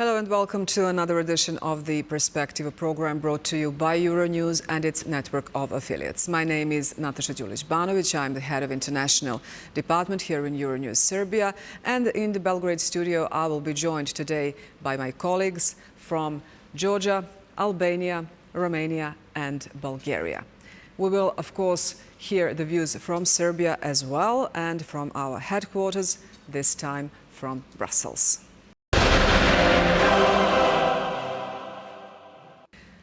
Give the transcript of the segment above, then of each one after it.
Hello and welcome to another edition of the Perspective, a program brought to you by Euronews and its network of affiliates. My name is Nataša Đulić-Banović. I'm the head of international department here in Euronews Serbia. And in the Belgrade studio, I will be joined today by my colleagues from Georgia, Albania, Romania and Bulgaria. We will, of course, hear the views from Serbia as well and from our headquarters, this time from Brussels.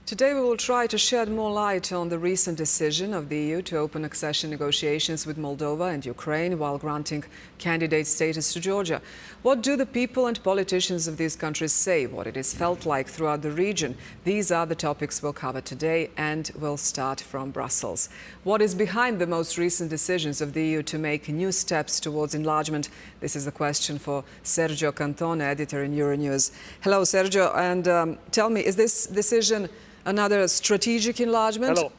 Today we will try to shed more light on the recent decision of the EU to open accession negotiations with Moldova and Ukraine while granting candidate status to Georgia. What do the people and politicians of these countries say? What it is felt like throughout the region? These are the topics we'll cover today, and we'll start from Brussels. What is behind the most recent decisions of the EU to make new steps towards enlargement? This is the question for Sergio Cantone, editor in Euronews. Hello, Sergio, and tell me, is this decision another strategic enlargement? Hello.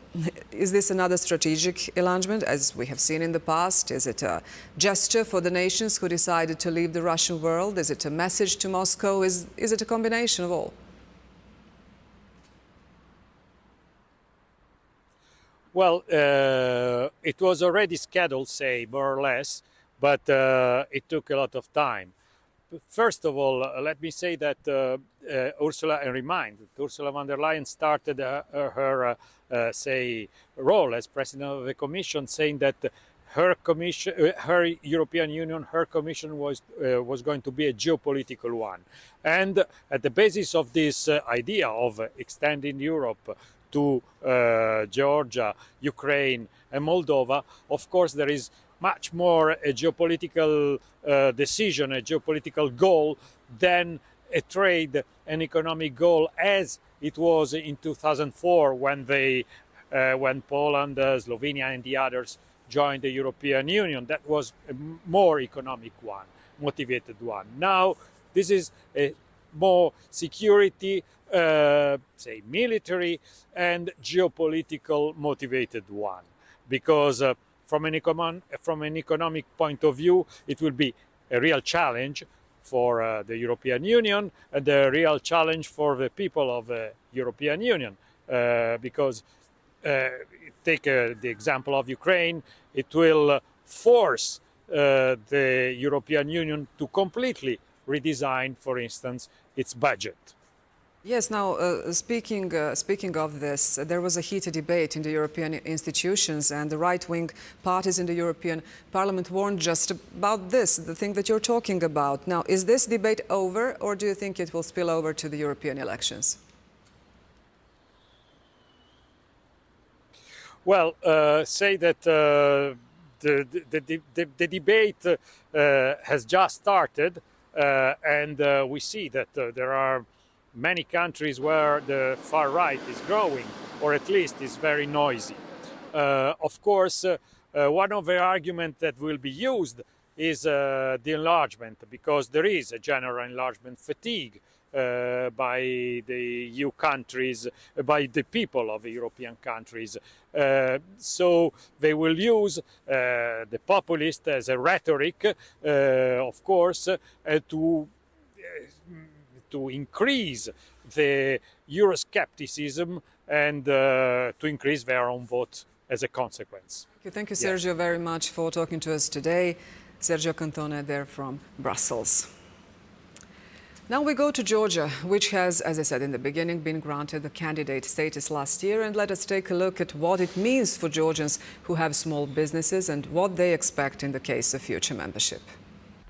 Is this another strategic enlargement, as we have seen in the past? Is it a gesture for the nations who decided to leave the Russian world? Is it a message to Moscow? Is it a combination of all? Well, it was already scheduled, say, more or less, but it took a lot of time. First of all, let me say that Ursula von der Leyen started her role as president of the Commission, saying that her European Union, her Commission was going to be a geopolitical one. And at the basis of this idea of extending Europe to Georgia, Ukraine and Moldova, of course there is much more a geopolitical decision, a geopolitical goal than a trade and economic goal, as it was in 2004 when Poland, Slovenia and the others joined the European Union. That was a more economic one, motivated one. Now this is a more security, say military and geopolitical motivated one, because from an economic point of view, it will be a real challenge for the European Union and a real challenge for the people of the European Union, because take the example of Ukraine, it will force the European Union to completely redesign, for instance, its budget. Yes, now speaking of this, there was a heated debate in the European institutions, and the right-wing parties in the European Parliament warned just about this, the thing that you're talking about. Now, is this debate over, or do you think it will spill over to the European elections? Well, say that the debate has just started, and we see that there are many countries where the far right is growing, or at least is very noisy. Of course, one of the arguments that will be used is the enlargement, because there is a general enlargement fatigue by the EU countries, by the people of the European countries. So they will use the populist as a rhetoric, of course, to increase the Euroscepticism and to increase their own vote as a consequence. Thank you, Sergio, very much for talking to us today. Sergio Cantone there from Brussels. Now we go to Georgia, which has, as I said in the beginning, been granted the candidate status last year. And let us take a look at what it means for Georgians who have small businesses and what they expect in the case of future membership.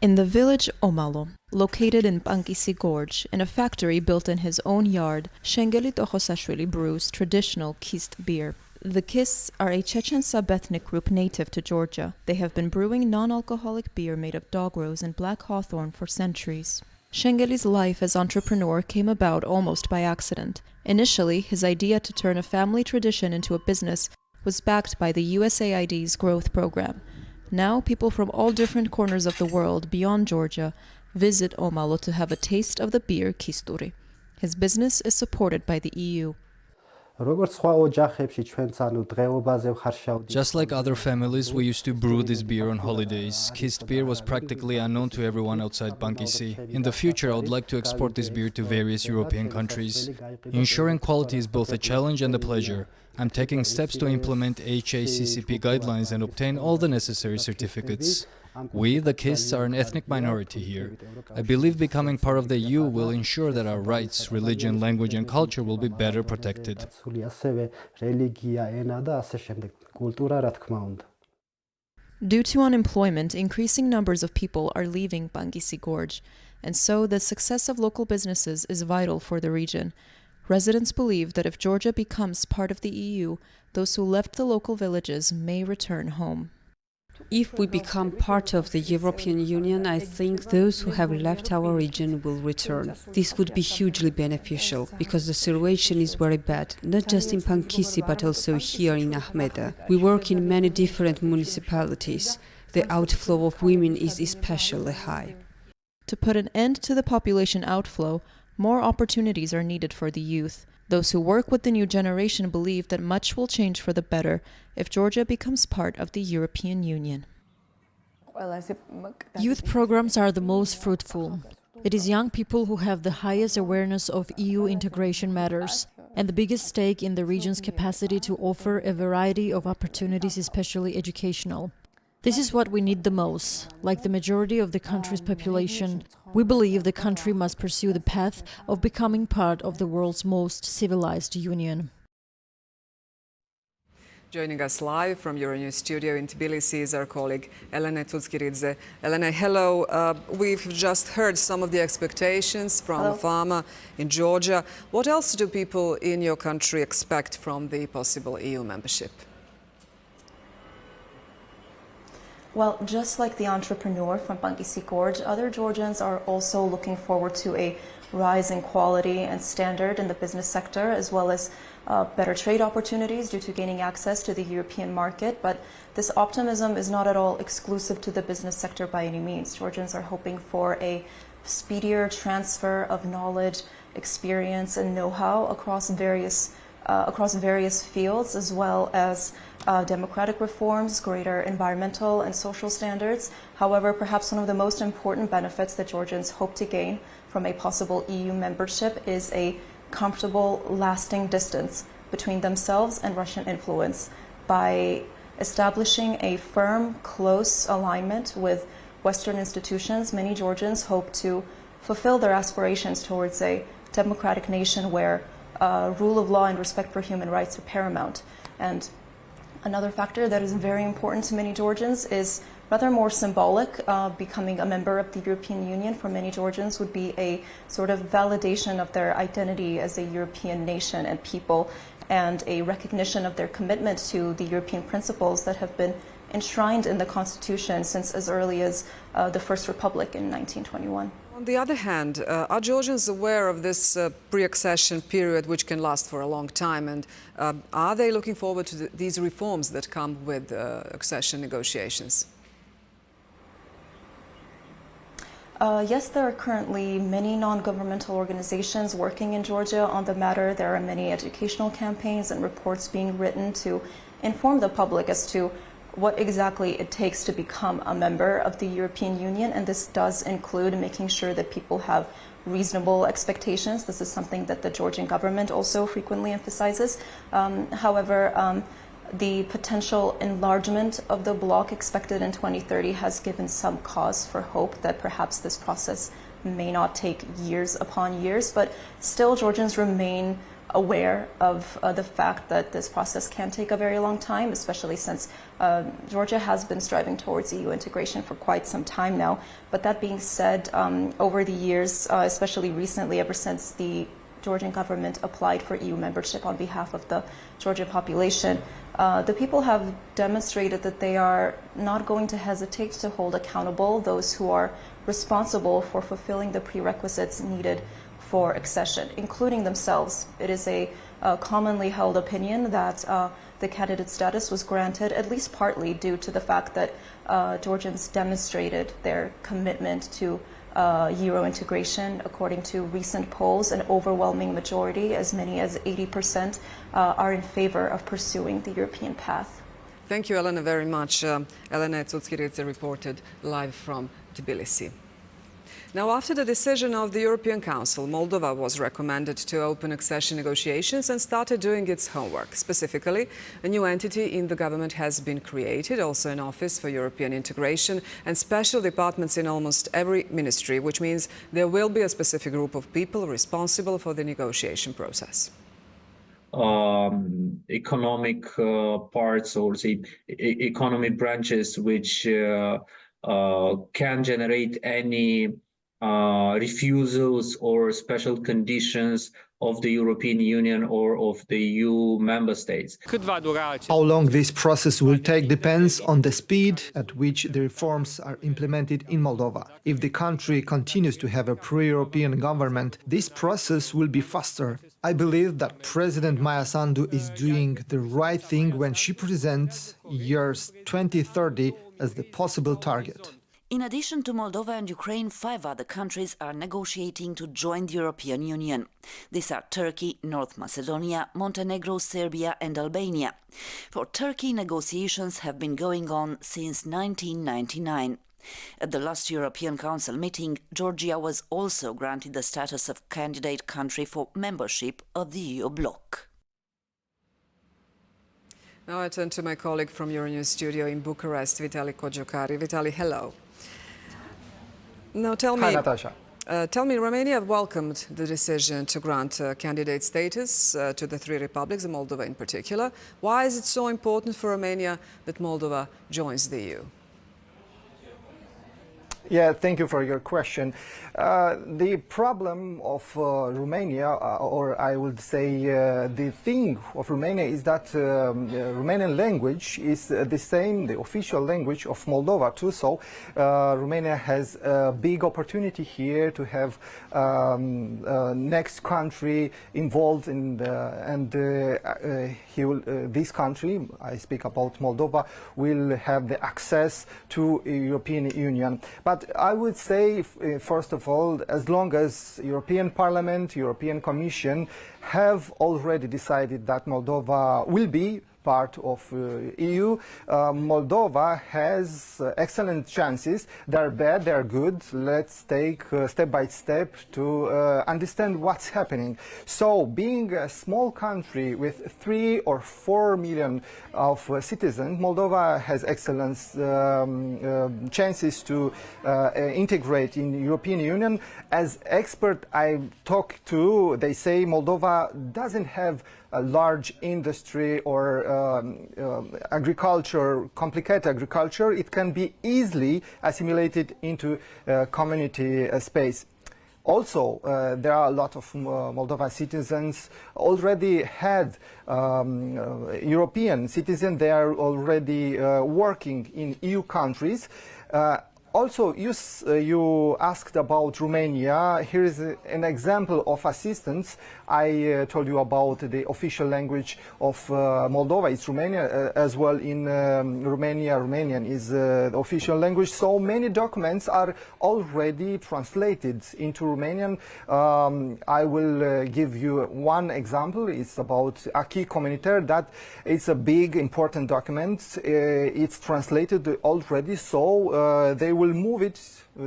In the village Omalo, located in Pankisi Gorge, in a factory built in his own yard, Shengeli Tohosashvili brews traditional kist beer. The Kists are a Chechen sub-ethnic group native to Georgia. They have been brewing non-alcoholic beer made of dog rose and black hawthorn for centuries. Shengeli's life as entrepreneur came about almost by accident. Initially, his idea to turn a family tradition into a business was backed by the USAID's growth program. Now, people from all different corners of the world beyond Georgia visit Omalo to have a taste of the beer Kisturi. His business is supported by the EU. Just like other families, we used to brew this beer on holidays. Kist beer was practically unknown to everyone outside Bankisi. In the future, I would like to export this beer to various European countries. Ensuring quality is both a challenge and a pleasure. I'm taking steps to implement HACCP guidelines and obtain all the necessary certificates. We, the Kists, are an ethnic minority here. I believe becoming part of the EU will ensure that our rights, religion, language and culture will be better protected. Due to unemployment, increasing numbers of people are leaving Bangisi Gorge, and so the success of local businesses is vital for the region. Residents believe that if Georgia becomes part of the EU, those who left the local villages may return home. If we become part of the European Union, I think those who have left our region will return. This would be hugely beneficial, because the situation is very bad, not just in Bankisi but also here in Ahmeda. We work in many different municipalities. The outflow of women is especially high. To put an end to the population outflow, more opportunities are needed for the youth. Those who work with the new generation believe that much will change for the better if Georgia becomes part of the European Union. Youth programs are the most fruitful. It is young people who have the highest awareness of EU integration matters and the biggest stake in the region's capacity to offer a variety of opportunities, especially educational. This is what we need the most. Like the majority of the country's population, we believe the country must pursue the path of becoming part of the world's most civilized union. Joining us live from Euronews studio in Tbilisi is our colleague Elena Tutskiridze. Elena, hello. We've just heard some of the expectations from Fama in Georgia. What else do people in your country expect from the possible EU membership? Well, just like the entrepreneur from Bangisi Gorge, other Georgians are also looking forward to a rise in quality and standard in the business sector, as well as better trade opportunities due to gaining access to the European market. But this optimism is not at all exclusive to the business sector by any means. Georgians are hoping for a speedier transfer of knowledge, experience, and know-how across various fields, as well as democratic reforms, greater environmental and social standards. However, perhaps one of the most important benefits that Georgians hope to gain from a possible EU membership is a comfortable, lasting distance between themselves and Russian influence. By establishing a firm, close alignment with Western institutions, many Georgians hope to fulfill their aspirations towards a democratic nation where rule of law and respect for human rights are paramount. And another factor that is very important to many Georgians is rather more symbolic. Becoming a member of the European Union for many Georgians would be a sort of validation of their identity as a European nation and people, and a recognition of their commitment to the European principles that have been enshrined in the Constitution since as early as the First Republic in 1921. On the other hand, are Georgians aware of this pre-accession period, which can last for a long time, and are they looking forward to these reforms that come with accession negotiations? Yes, there are currently many non-governmental organizations working in Georgia on the matter. There are many educational campaigns and reports being written to inform the public as to what exactly it takes to become a member of the European Union, and this does include making sure that people have reasonable expectations. This is something that the Georgian government also frequently emphasizes. However, the potential enlargement of the bloc expected in 2030 has given some cause for hope that perhaps this process may not take years upon years, but still Georgians remain aware of the fact that this process can take a very long time, especially since Georgia has been striving towards EU integration for quite some time now. But that being said, over the years, especially recently, ever since the Georgian government applied for EU membership on behalf of the Georgian population, the people have demonstrated that they are not going to hesitate to hold accountable those who are responsible for fulfilling the prerequisites needed for accession, including themselves. It is a commonly held opinion that the candidate status was granted at least partly due to the fact that Georgians demonstrated their commitment to Euro integration. According to recent polls, an overwhelming majority, as many as 80%, are in favor of pursuing the European path. Thank you, Elena, very much. Elena Tsutskirice reported live from Tbilisi. Now, after the decision of the European Council, Moldova was recommended to open accession negotiations and started doing its homework. Specifically, a new entity in the government has been created, also an office for European integration and special departments in almost every ministry, which means there will be a specific group of people responsible for the negotiation process. Economic parts or say economic branches which can generate any refusals or special conditions of the European Union or of the EU member states. How long this process will take depends on the speed at which the reforms are implemented in Moldova. If the country continues to have a pro-European government, this process will be faster. I believe that President Maia Sandu is doing the right thing when she presents years 2030 as the possible target. In addition to Moldova and Ukraine, 5 other countries are negotiating to join the European Union. These are Turkey, North Macedonia, Montenegro, Serbia and Albania. For Turkey, negotiations have been going on since 1999. At the last European Council meeting, Georgia was also granted the status of candidate country for membership of the EU bloc. Now I turn to my colleague from Euronews studio in Bucharest, Vitali Kojokari. Vitali, hello. Now tell me, Hi, Natasha. Romania welcomed the decision to grant candidate status to the 3 republics, Moldova in particular. Why is it so important for Romania that Moldova joins the EU? Yeah, thank you for your question. The problem of Romania, or I would say the thing of Romania, is that Romanian language is the same, the official language of Moldova too. So Romania has a big opportunity here to have next country involved in this country, I speak about Moldova, will have the access to European Union. But I would say, first of all, as long as European Parliament, European Commission have already decided that Moldova will be part of EU, Moldova has excellent chances. They're bad, they're good. Let's take step by step to understand what's happening. So, being a small country with 3 or 4 million of citizens, Moldova has excellent chances to integrate in European Union. As expert I talk to, they say Moldova doesn't have a large industry or agriculture, complicated agriculture. It can be easily assimilated into community space. Also, there are a lot of Moldovan citizens already had European citizens. They are already working in EU countries. Also, you asked about Romania. Here is an example of assistance. I told you about the official language of Moldova. It's Romania as well. In Romania, Romanian is the official language. So many documents are already translated into Romanian. I will give you one example. It's about acquis communautaire. That it's a big, important document. It's translated already, so they will move it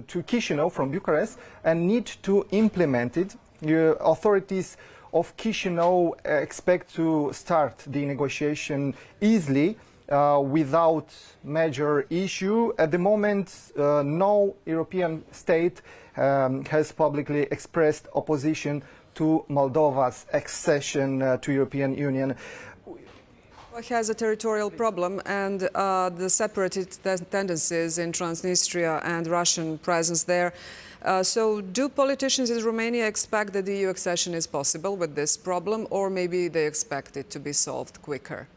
to Chisinau from Bucharest and need to implement it. The authorities of Chisinau expect to start the negotiation easily without major issue. At the moment, no European state has publicly expressed opposition to Moldova's accession to European Union. Has a territorial problem, and the separatist tendencies in Transnistria and Russian presence there. So do politicians in Romania expect that the EU accession is possible with this problem, or maybe they expect it to be solved quicker?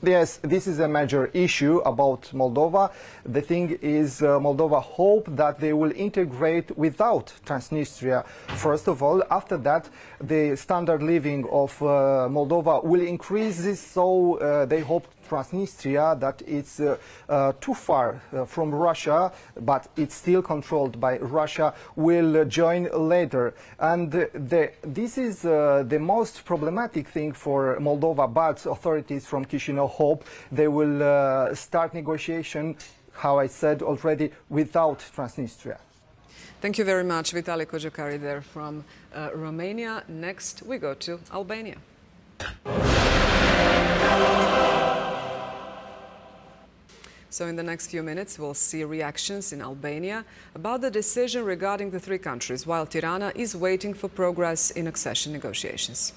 Yes, this is a major issue about Moldova. The thing is, Moldova hope that they will integrate without Transnistria. First of all, after that, the standard living of Moldova will increase, so they hope Transnistria, that it's too far from Russia, but it's still controlled by Russia, will join later. And this is the most problematic thing for Moldova, but authorities from Chisinau hope they will start negotiation, how I said already, without Transnistria. Thank you very much, Vitaly Kojokari there from Romania. Next, we go to Albania. So in the next few minutes, we'll see reactions in Albania about the decision regarding the three countries, while Tirana is waiting for progress in accession negotiations.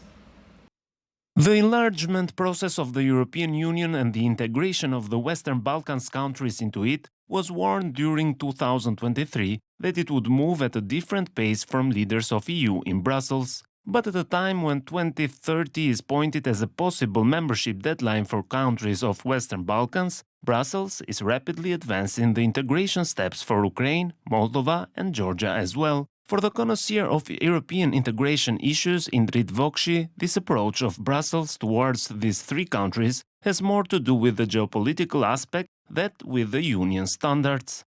The enlargement process of the European Union and the integration of the Western Balkans countries into it was warned during 2023 that it would move at a different pace from leaders of EU in Brussels. But at a time when 2030 is pointed as a possible membership deadline for countries of Western Balkans, Brussels is rapidly advancing the integration steps for Ukraine, Moldova and Georgia as well. For the connoisseur of European integration issues Indrit Vokshi, this approach of Brussels towards these three countries has more to do with the geopolitical aspect than with the Union standards.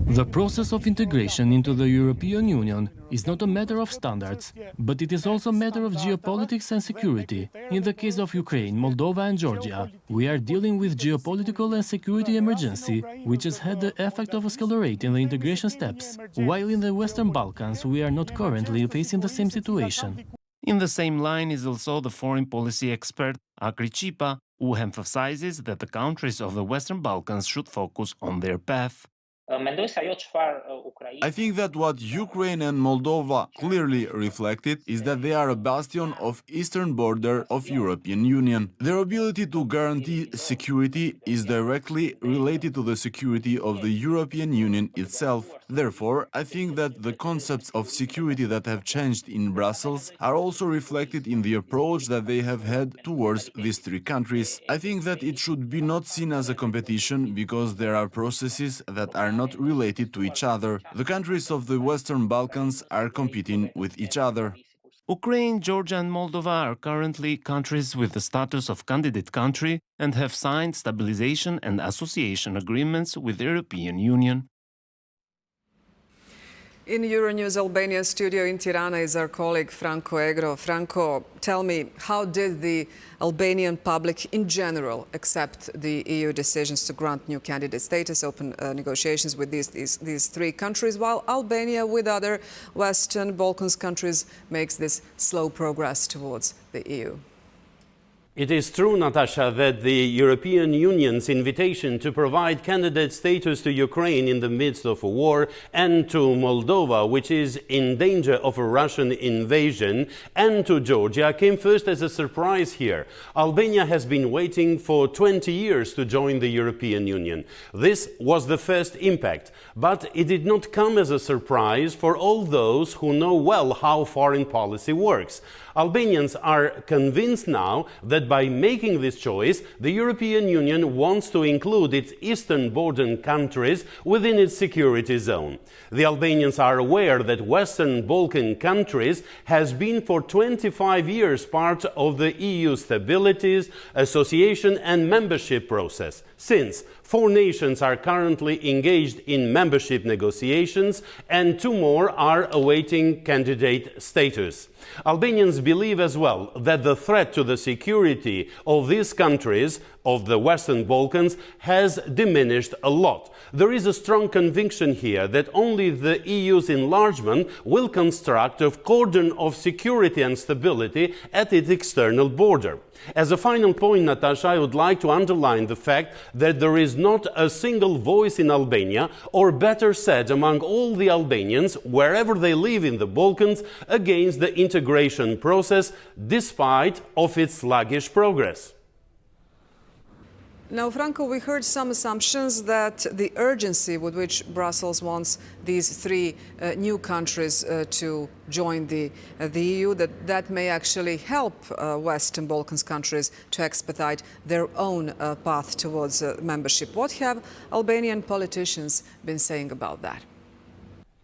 The process of integration into the European Union is not a matter of standards, but it is also a matter of geopolitics and security. In the case of Ukraine, Moldova and Georgia, we are dealing with geopolitical and security emergency, which has had the effect of accelerating the integration steps, while in the Western Balkans we are not currently facing the same situation. In the same line is also the foreign policy expert Akri Chipa, who emphasizes that the countries of the Western Balkans should focus on their path. I think that what Ukraine and Moldova clearly reflected is that they are a bastion of eastern border of European Union. Their ability to guarantee security is directly related to the security of the European Union itself. Therefore, I think that the concepts of security that have changed in Brussels are also reflected in the approach that they have had towards these three countries. I think that it should be not seen as a competition because there are processes that are not related to each other. The countries of the Western Balkans are competing with each other. Ukraine, Georgia and Moldova are currently countries with the status of candidate country and have signed stabilization and association agreements with the European Union. In Euronews Albania studio in Tirana is our colleague Franco Egro. Franco, tell me, how did the Albanian public in general accept the EU decisions to grant new candidate status, open negotiations with these three countries, while Albania, with other Western Balkans countries, makes this slow progress towards the EU? It is true, Natasha, that the European Union's invitation to provide candidate status to Ukraine in the midst of a war and to Moldova, which is in danger of a Russian invasion, and to Georgia came first as a surprise here. Albania has been waiting for 20 years to join the European Union. This was the first impact, but it did not come as a surprise for all those who know well how foreign policy works. Albanians are convinced now that by making this choice, the European Union wants to include its eastern border countries within its security zone. The Albanians are aware that Western Balkan countries has been for 25 years part of the EU stabilities, association and membership process. Since 4 nations are currently engaged in membership negotiations and 2 more are awaiting candidate status. Albanians believe as well that the threat to the security of these countries of the Western Balkans has diminished a lot. There is a strong conviction here that only the EU's enlargement will construct a cordon of security and stability at its external border. As a final point, Natasha, I would like to underline the fact that there is not a single voice in Albania, or better said, among all the Albanians, wherever they live in the Balkans, against the integration process, despite of its sluggish progress. Now, Franco, we heard some assumptions that the urgency with which Brussels wants these 3 new countries to join the EU, that may actually help Western Balkans countries to expedite their own path towards membership. What have Albanian politicians been saying about that?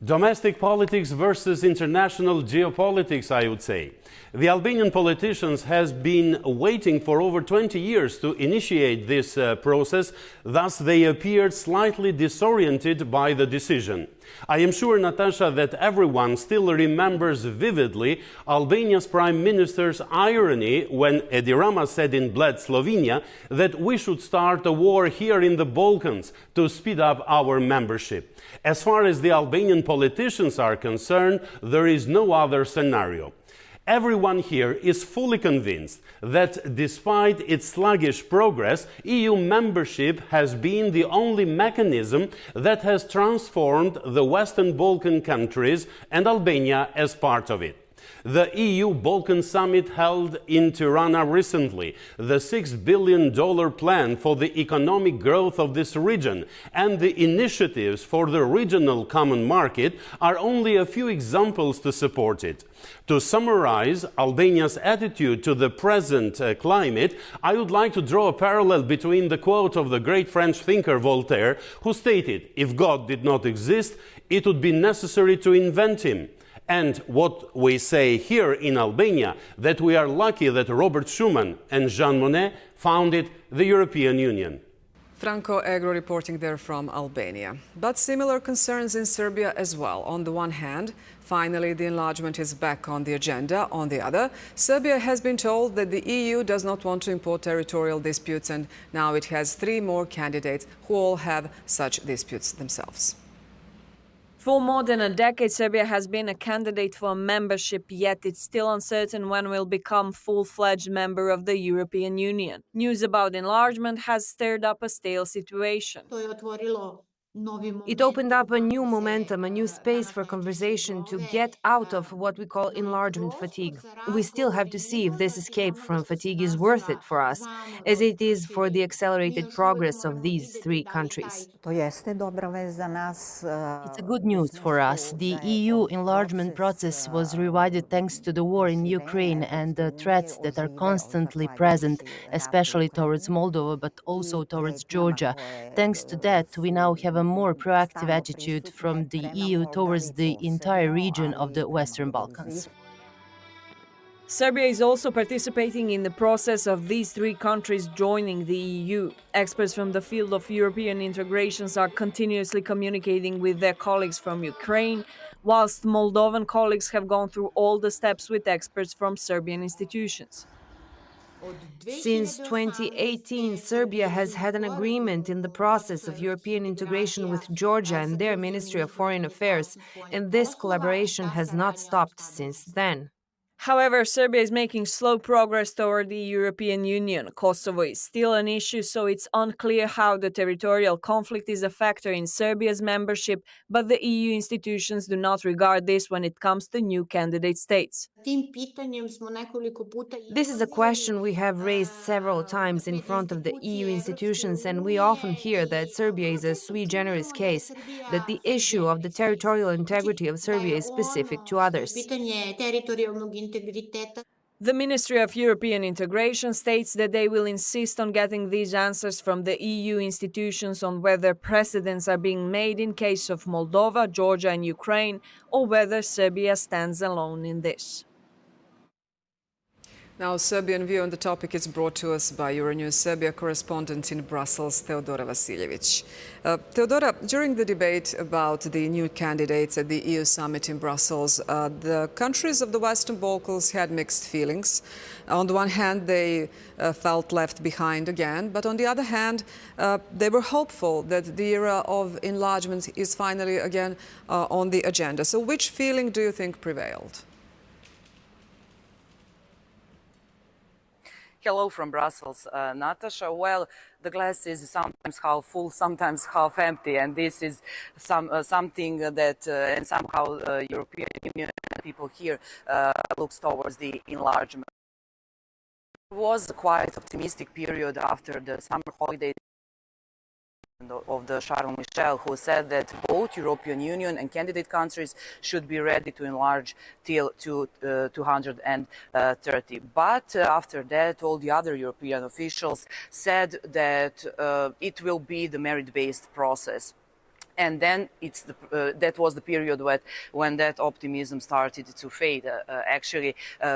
Domestic politics versus international geopolitics, I would say. The Albanian politicians have been waiting for over 20 years to initiate this process, thus they appeared slightly disoriented by the decision. I am sure, Natasha, that everyone still remembers vividly Albania's Prime Minister's irony when Edi Rama said in Bled, Slovenia, that we should start a war here in the Balkans to speed up our membership. As far as the Albanian politicians are concerned, there is no other scenario. Everyone here is fully convinced that despite its sluggish progress, EU membership has been the only mechanism that has transformed the Western Balkan countries and Albania as part of it. The EU-Balkan summit held in Tirana recently, the $6 billion plan for the economic growth of this region, and the initiatives for the regional common market are only a few examples to support it. To summarize Albania's attitude to the present climate, I would like to draw a parallel between the quote of the great French thinker Voltaire, who stated, "If God did not exist, it would be necessary to invent him." And what we say here in Albania, that we are lucky that Robert Schuman and Jean Monnet founded the European Union. Franco Egro reporting there from Albania. But similar concerns in Serbia as well. On the one hand, finally the enlargement is back on the agenda. On the other, Serbia has been told that the EU does not want to import territorial disputes, and now it has 3 more candidates who all have such disputes themselves. For more than a decade, Serbia has been a candidate for membership, yet it's still uncertain when will become full-fledged member of the European Union. News about enlargement has stirred up a stale situation. It opened up a new momentum, a new space for conversation to get out of what we call enlargement fatigue. We still have to see if this escape from fatigue is worth it for us, as it is for the accelerated progress of these 3 countries. It's a good news for us. The EU enlargement process was revived thanks to the war in Ukraine and the threats that are constantly present, especially towards Moldova, but also towards Georgia. Thanks to that, we now have a more proactive attitude from the EU towards the entire region of the Western Balkans. Serbia is also participating in the process of these 3 countries joining the EU. Experts from the field of European integrations are continuously communicating with their colleagues from Ukraine, whilst Moldovan colleagues have gone through all the steps with experts from Serbian institutions. Since 2018, Serbia has had an agreement in the process of European integration with Georgia and their Ministry of Foreign Affairs, and this collaboration has not stopped since then. However, Serbia is making slow progress toward the European Union. Kosovo is still an issue, so it's unclear how the territorial conflict is a factor in Serbia's membership, but the EU institutions do not regard this when it comes to new candidate states. This is a question we have raised several times in front of the EU institutions, and we often hear that Serbia is a sui generis case, that the issue of the territorial integrity of Serbia is specific to others. The Ministry of European Integration states that they will insist on getting these answers from the EU institutions on whether precedents are being made in case of Moldova, Georgia and Ukraine, or whether Serbia stands alone in this. Now, Serbian View on the topic is brought to us by Euronews Serbia correspondent in Brussels, Teodora Vasiljevic. Teodora, during the debate about the new candidates at the EU summit in Brussels, the countries of the Western Balkans had mixed feelings. On the one hand, they felt left behind again, but on the other hand, they were hopeful that the era of enlargement is finally again on the agenda. So which feeling do you think prevailed? Hello from Brussels, Natasha. Well, the glass is sometimes half full, sometimes half empty, and this is something that, and somehow European Union people here looks towards the enlargement. It was a quite optimistic period after the summer holidays of the Charles Michel, who said that both European Union and candidate countries should be ready to enlarge till 230. But after that, all the other European officials said that it will be the merit-based process. And then that was the period when that optimism started to fade,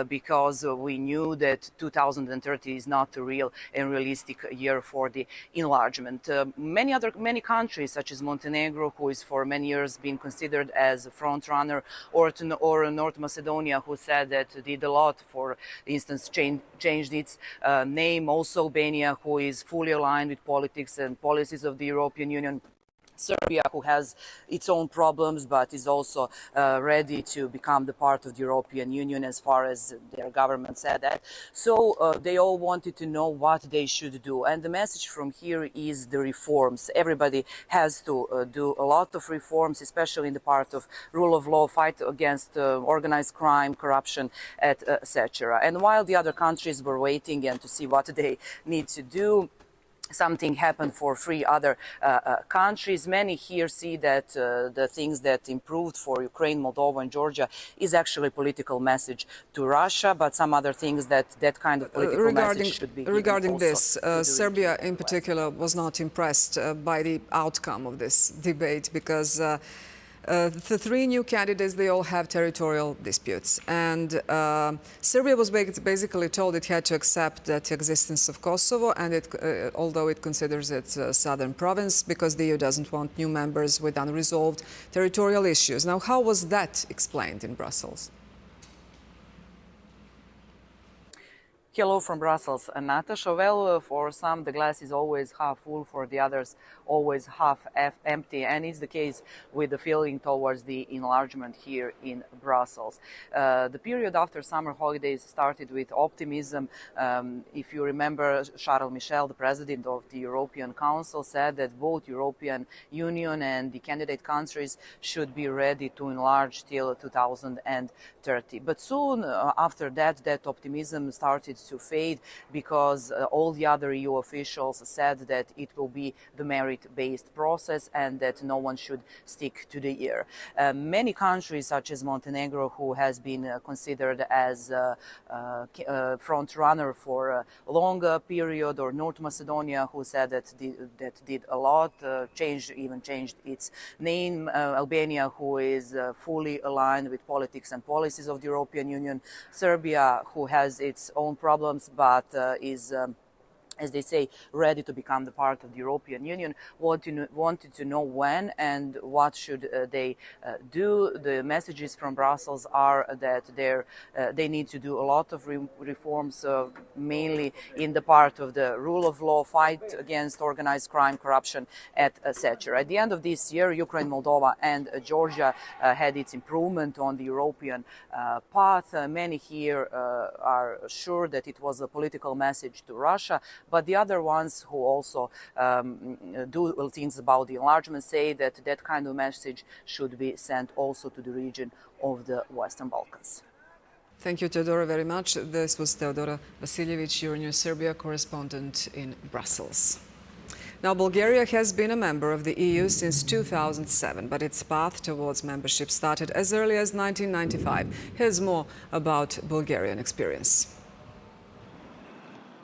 because we knew that 2030 is not a real and realistic year for the enlargement. Many countries, such as Montenegro, who is for many years been considered as a front runner, or North Macedonia, who said that did a lot, for instance, changed its name. Also Albania, who is fully aligned with politics and policies of the European Union. Serbia, who has its own problems, but is also ready to become the part of the European Union, as far as their government said that. So they all wanted to know what they should do. And the message from here is the reforms. Everybody has to do a lot of reforms, especially in the part of rule of law, fight against organized crime, corruption, etc. And while the other countries were waiting and to see what they need to do, something happened for 3 other countries. Many here see that the things that improved for Ukraine, Moldova and Georgia is actually a political message to Russia, but some other things that kind of political message should be given regarding this, also Serbia in particular was not impressed by the outcome of this debate, because the 3 new candidates, they all have territorial disputes. And Serbia was basically told it had to accept that existence of Kosovo, and although it considers it a southern province, because the EU doesn't want new members with unresolved territorial issues. Now, how was that explained in Brussels? Hello from Brussels, Natasha. Well, for some the glass is always half full, for the others always half empty, and it's the case with the feeling towards the enlargement here in Brussels. The period after summer holidays started with optimism. If you remember, Charles Michel, the president of the European Council, said that both European Union and the candidate countries should be ready to enlarge till 2030. But soon after that, that optimism started to fade, because all the other EU officials said that it will be the merit-based process and that no one should stick to the year. Many countries, such as Montenegro, who has been considered as a front runner for a longer period, or North Macedonia, who said that did a lot, even changed its name. Albania, who is fully aligned with politics and policies of the European Union. Serbia, who has its own problems, but is as they say, ready to become the part of the European Union, wanted to know when and what should they do. The messages from Brussels are that they need to do a lot of reforms, mainly in the part of the rule of law, fight against organized crime, corruption, etc. At the end of this year, Ukraine, Moldova and Georgia had its improvement on the European path. Many here are sure that it was a political message to Russia, but the other ones who also do things about the enlargement say that that kind of message should be sent also to the region of the Western Balkans. Thank you, Teodora, very much. This was Teodora Vasiljevic, Euronews Serbia correspondent in Brussels. Now, Bulgaria has been a member of the EU since 2007, but its path towards membership started as early as 1995. Here's more about Bulgarian experience.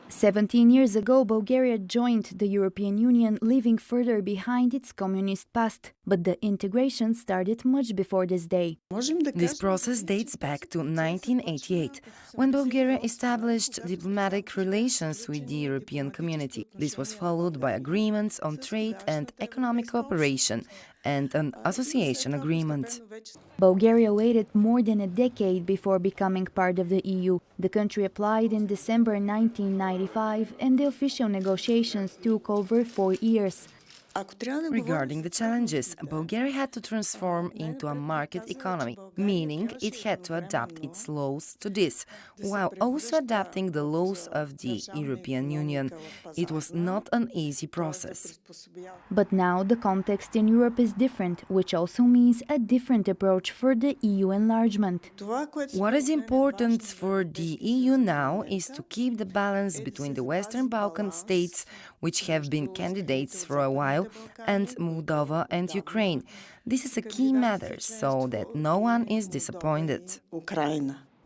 17 years ago, Bulgaria joined the European Union, leaving further behind its communist past. But the integration started much before this day. This process dates back to 1988, when Bulgaria established diplomatic relations with the European community. This was followed by agreements on trade and economic cooperation and an association agreement. Bulgaria waited more than a decade before becoming part of the EU. The country applied in December 1995, and the official negotiations took over 4 years. Regarding the challenges, Bulgaria had to transform into a market economy, meaning it had to adapt its laws to this, while also adapting the laws of the European Union. It was not an easy process. But now the context in Europe is different, which also means a different approach for the EU enlargement. What is important for the EU now is to keep the balance between the Western Balkan states, which have been candidates for a while, and Moldova and Ukraine. This is a key matter, so that no one is disappointed.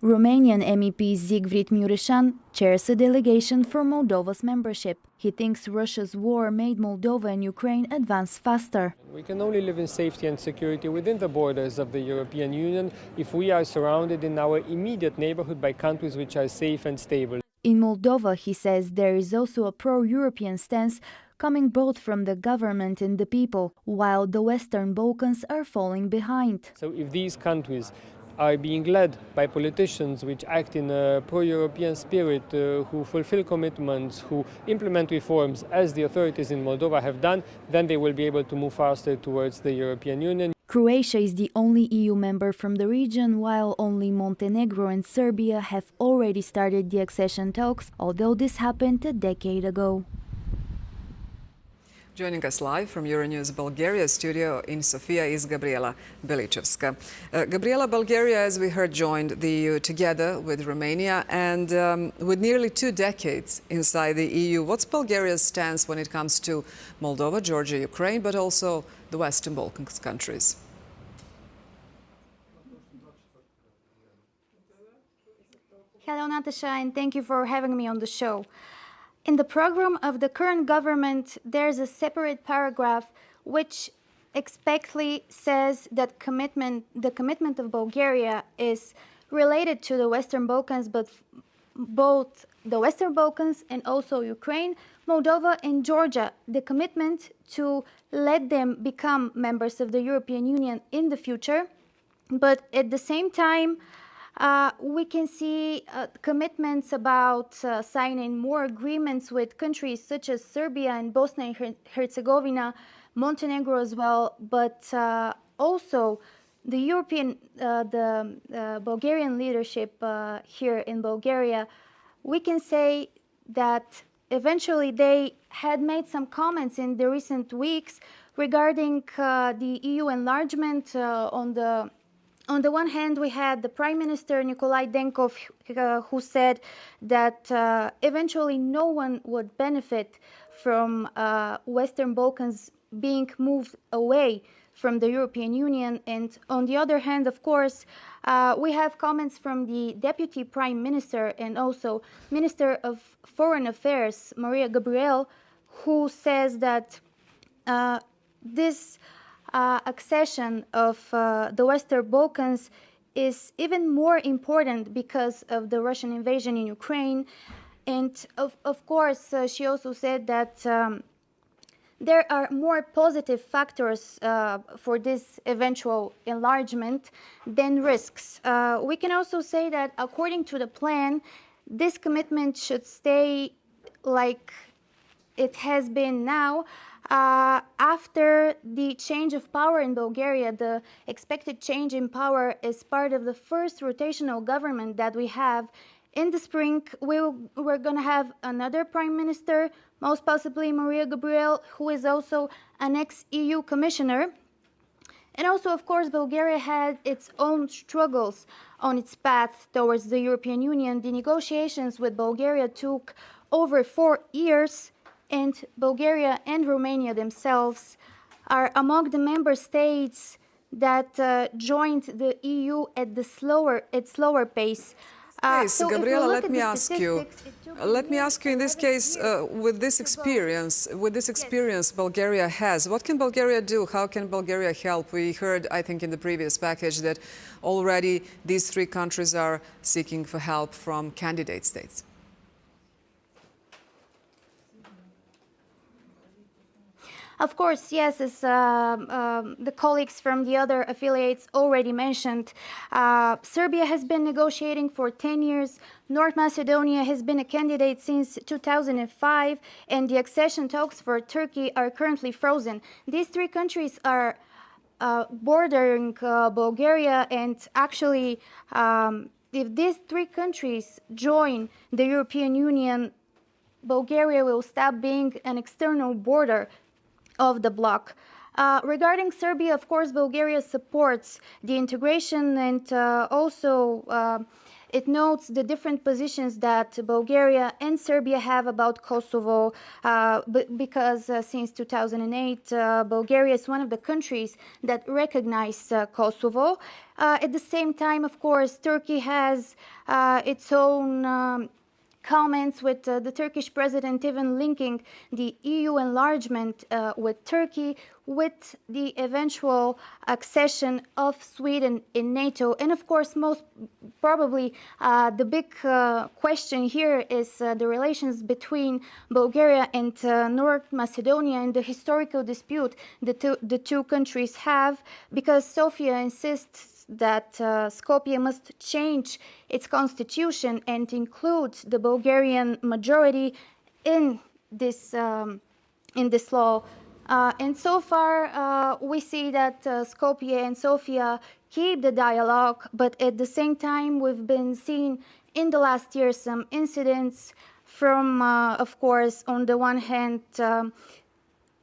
Romanian MEP Zigfrid Mureșan chairs a delegation for Moldova's membership. He thinks Russia's war made Moldova and Ukraine advance faster. We can only live in safety and security within the borders of the European Union if we are surrounded in our immediate neighborhood by countries which are safe and stable. In Moldova, he says, there is also a pro-European stance coming both from the government and the people, while the Western Balkans are falling behind. So if these countries are being led by politicians which act in a pro-European spirit, who fulfill commitments, who implement reforms as the authorities in Moldova have done, then they will be able to move faster towards the European Union. Croatia is the only EU member from the region, while only Montenegro and Serbia have already started the accession talks, although this happened a decade ago. Joining us live from Euronews Bulgaria studio in Sofia is Gabriela Belichevska. Gabriela, Bulgaria, as we heard, joined the EU together with Romania and with nearly 2 decades inside the EU. What's Bulgaria's stance when it comes to Moldova, Georgia, Ukraine, but also the Western Balkans countries? Hello, Natasha, and thank you for having me on the show. In the program of the current government, there's a separate paragraph which explicitly says that the commitment of Bulgaria is related to the Western Balkans, but both the Western Balkans and also Ukraine, Moldova and Georgia, the commitment to let them become members of the European Union in the future. But at the same time, we can see commitments about signing more agreements with countries such as Serbia and Bosnia and Herzegovina, Montenegro as well, but also the Bulgarian leadership here in Bulgaria. We can say that eventually they had made some comments in the recent weeks regarding the EU enlargement. On the one hand, we had the Prime Minister Nikolai Denkov who said that eventually no one would benefit from Western Balkans being moved away from the European Union. And on the other hand, of course, we have comments from the Deputy Prime Minister and also Minister of Foreign Affairs, Maria Gabriel, who says that this accession of the Western Balkans is even more important because of the Russian invasion in Ukraine. And of course, she also said that there are more positive factors for this eventual enlargement than risks. We can also say that according to the plan, this commitment should stay like it has been now. After the change of power in Bulgaria, the expected change in power is part of the first rotational government that we have. In the spring, we're going to have another prime minister, most possibly Maria Gabriel, who is also an ex-EU commissioner. And also, of course, Bulgaria had its own struggles on its path towards the European Union. The negotiations with Bulgaria took over 4 years, and Bulgaria and Romania themselves are among the member states that joined the EU at slower pace. So Gabriela, let me ask you in this case, with this experience Bulgaria has, what can Bulgaria do? How can Bulgaria help? We heard, I think, in the previous package that already these 3 countries are seeking for help from candidate states. Of course, yes, as the colleagues from the other affiliates already mentioned, Serbia has been negotiating for 10 years. North Macedonia has been a candidate since 2005, and the accession talks for Turkey are currently frozen. These 3 countries are bordering Bulgaria, and actually, if these 3 countries join the European Union, Bulgaria will stop being an external border of the bloc. Regarding Serbia, of course, Bulgaria supports the integration and also It notes the different positions that Bulgaria and Serbia have about Kosovo, because since 2008, Bulgaria is one of the countries that recognize Kosovo. At the same time, of course, Turkey has its own comments, with the Turkish president even linking the EU enlargement with Turkey with the eventual accession of Sweden in NATO. And of course, most probably the big question here is the relations between Bulgaria and North Macedonia and the historical dispute the two countries have, because Sofia insists that Skopje must change its constitution and include the Bulgarian majority in this law. And so far, we see that Skopje and Sofia keep the dialogue, but at the same time, we've been seeing in the last year some incidents from, of course, on the one hand,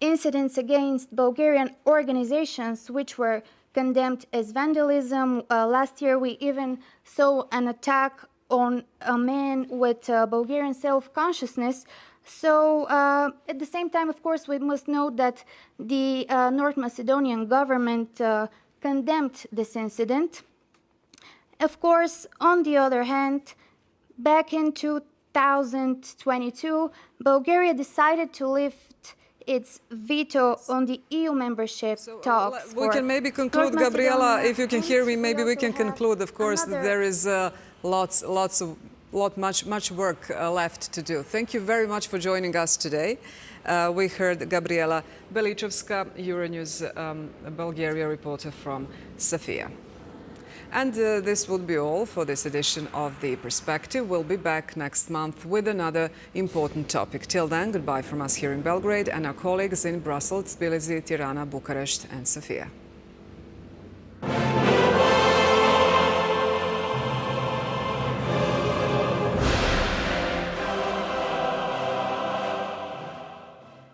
incidents against Bulgarian organizations which were condemned as vandalism. Last year, we even saw an attack on a man with Bulgarian self-consciousness. So at the same time, of course, we must note that the North Macedonian government condemned this incident. Of course, on the other hand, back in 2022, Bulgaria decided to lift its veto on the EU membership talks. We can maybe conclude, Gabriela, if you can hear me, maybe we can conclude, of course, that there is much work left to do. Thank you very much for joining us today. We heard Gabriela Belichovska, Euronews Bulgaria reporter from Sofia. And this would be all for this edition of The Perspective. We'll be back next month with another important topic. Till then, goodbye from us here in Belgrade and our colleagues in Brussels, Tbilisi, Tirana, Bucharest and Sofia.